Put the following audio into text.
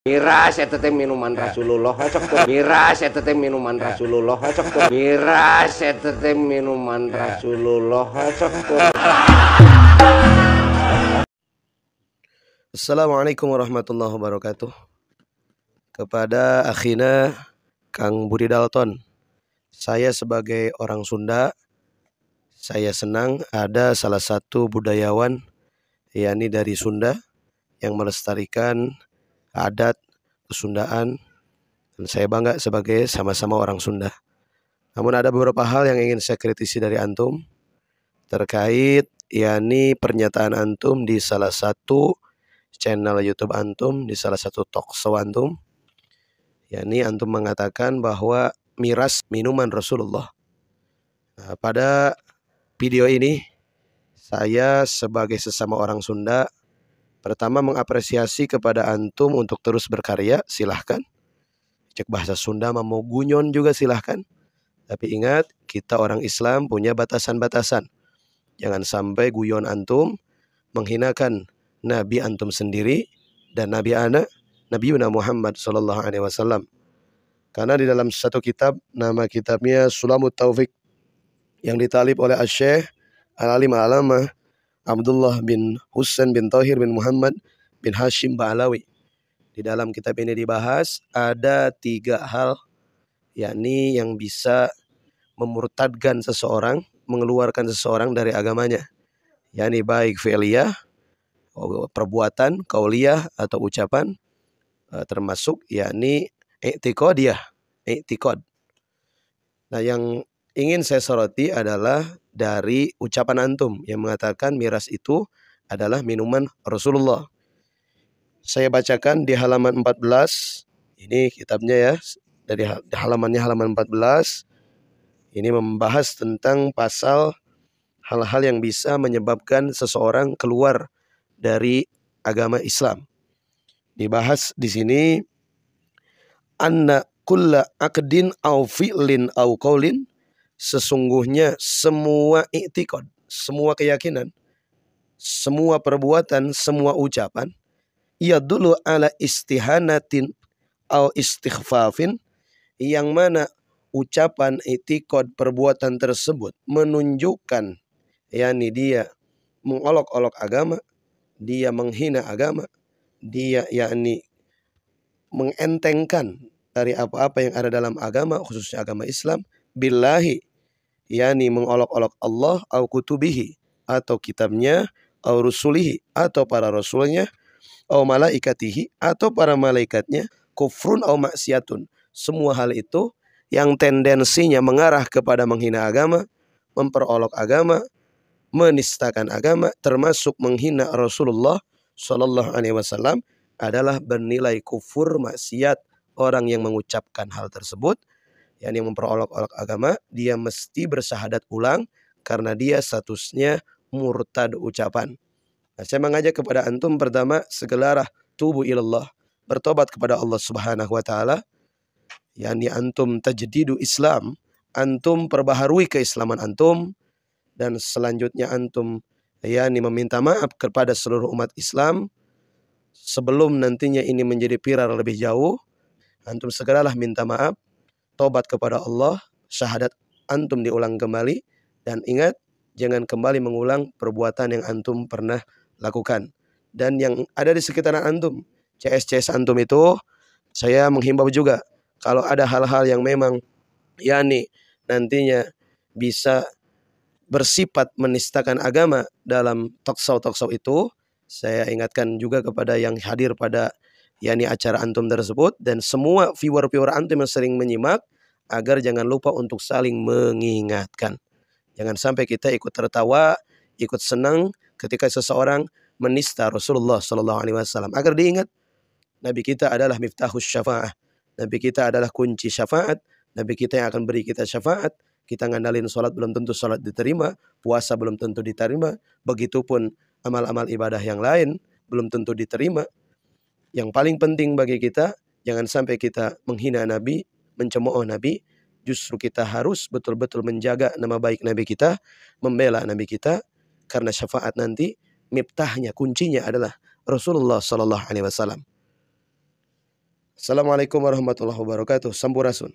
Miras eta teh minuman Rasulullah cocok tuh. Miras eta teh minuman Rasulullah cocok tuh. Miras eta teh minuman Rasulullah cocok tuh. Assalamualaikum warahmatullahi wabarakatuh. Kepada akhina Kang Budi Dalton, saya sebagai orang Sunda, saya senang ada salah satu budayawan yakni dari Sunda yang melestarikan adat kesundaan, dan saya bangga sebagai sama-sama orang Sunda. Namun ada beberapa hal yang ingin saya kritisi dari antum terkait yakni pernyataan antum di salah satu channel YouTube antum, di salah satu talk show antum, yakni antum mengatakan bahwa miras minuman Rasulullah. Nah, pada video ini saya sebagai sesama orang Sunda pertama mengapresiasi kepada antum untuk terus berkarya, silahkan. Cek bahasa Sunda mau gunyon juga silahkan. Tapi ingat, kita orang Islam punya batasan-batasan. Jangan sampai guyon antum menghinakan Nabi antum sendiri dan Nabi anak, Nabi Muhammad sallallahu alaihi wasallam. Karena di dalam satu kitab, nama kitabnya Sulamut Taufik, yang ditalib oleh Asy-Syaikh Al-Alim Al-Alamah Abdullah bin Husain bin Thahir bin Muhammad bin Hashim Ba'alawi. Di dalam kitab ini dibahas ada 3 hal yakni yang bisa memurtadkan seseorang, mengeluarkan seseorang dari agamanya. Yakni baik fi'liyah, perbuatan, qauliyah atau ucapan, termasuk yakni i'tiqadiyah, i'tiqad. Nah, yang ingin saya soroti adalah dari ucapan antum yang mengatakan miras itu adalah minuman Rasulullah. Saya bacakan di halaman 14. Ini kitabnya ya. Dari halaman 14. Ini membahas tentang pasal hal-hal yang bisa menyebabkan seseorang keluar dari agama Islam. Dibahas di sini anna kulla aqdin au fi'lin au qaulin, sesungguhnya semua i'tiqad, semua keyakinan, semua perbuatan, semua ucapan, yadullu ala istihanatin au istighfafin, yang mana ucapan, i'tiqad, perbuatan tersebut menunjukkan yakni dia mengolok-olok agama, dia menghina agama, dia yakni mengentengkan dari apa-apa yang ada dalam agama, khususnya agama Islam, billahi, yakni mengolok-olok Allah, au kutubihi, atau kitabnya, au rusulihi, atau para rasulnya, au malaikatihi, atau para malaikatnya, kufrun au maksiatun. Semua hal itu yang tendensinya mengarah kepada menghina agama, memperolok agama, menistakan agama, termasuk menghina Rasulullah Shallallahu Alaihi Wasallam, adalah bernilai kufur, maksiat. Orang yang mengucapkan hal tersebut, yang memperolok-olok agama, dia mesti bersyahadat ulang karena dia statusnya murtad ucapan. Nah, saya mengajak kepada antum pertama segera tubu ilallah, bertobat kepada Allah Subhanahu wa taala. Yani antum tajdidu Islam, antum perbaharui keislaman antum, dan selanjutnya antum yani meminta maaf kepada seluruh umat Islam. Sebelum nantinya ini menjadi viral lebih jauh, antum segeralah minta maaf, tobat kepada Allah, syahadat antum diulang kembali, dan ingat, jangan kembali mengulang perbuatan yang antum pernah lakukan. Dan yang ada di sekitaran antum, CS-CS antum itu, saya menghimbau juga, kalau ada hal-hal yang memang yakni nantinya bisa bersifat menistakan agama dalam talkshow itu, saya ingatkan juga kepada yang hadir pada yakni acara antum tersebut, dan semua viewer-viewer antum yang sering menyimak, agar jangan lupa untuk saling mengingatkan. Jangan sampai kita ikut tertawa, ikut senang ketika seseorang menista Rasulullah Sallallahu Alaihi Wasallam. Agar diingat, Nabi kita adalah miftahus syafa'ah, Nabi kita adalah kunci syafaat, Nabi kita yang akan beri kita syafaat. Kita ngandalin sholat belum tentu sholat diterima, puasa belum tentu diterima, begitupun amal-amal ibadah yang lain belum tentu diterima. Yang paling penting bagi kita, jangan sampai kita menghina Nabi, mencemooh Nabi. Justru kita harus betul-betul menjaga nama baik Nabi kita, membela Nabi kita, karena syafaat nanti miftahnya, kuncinya adalah Rasulullah Sallallahu Alaihi Wasallam. Assalamualaikum warahmatullahi wabarakatuh. Sampurasun.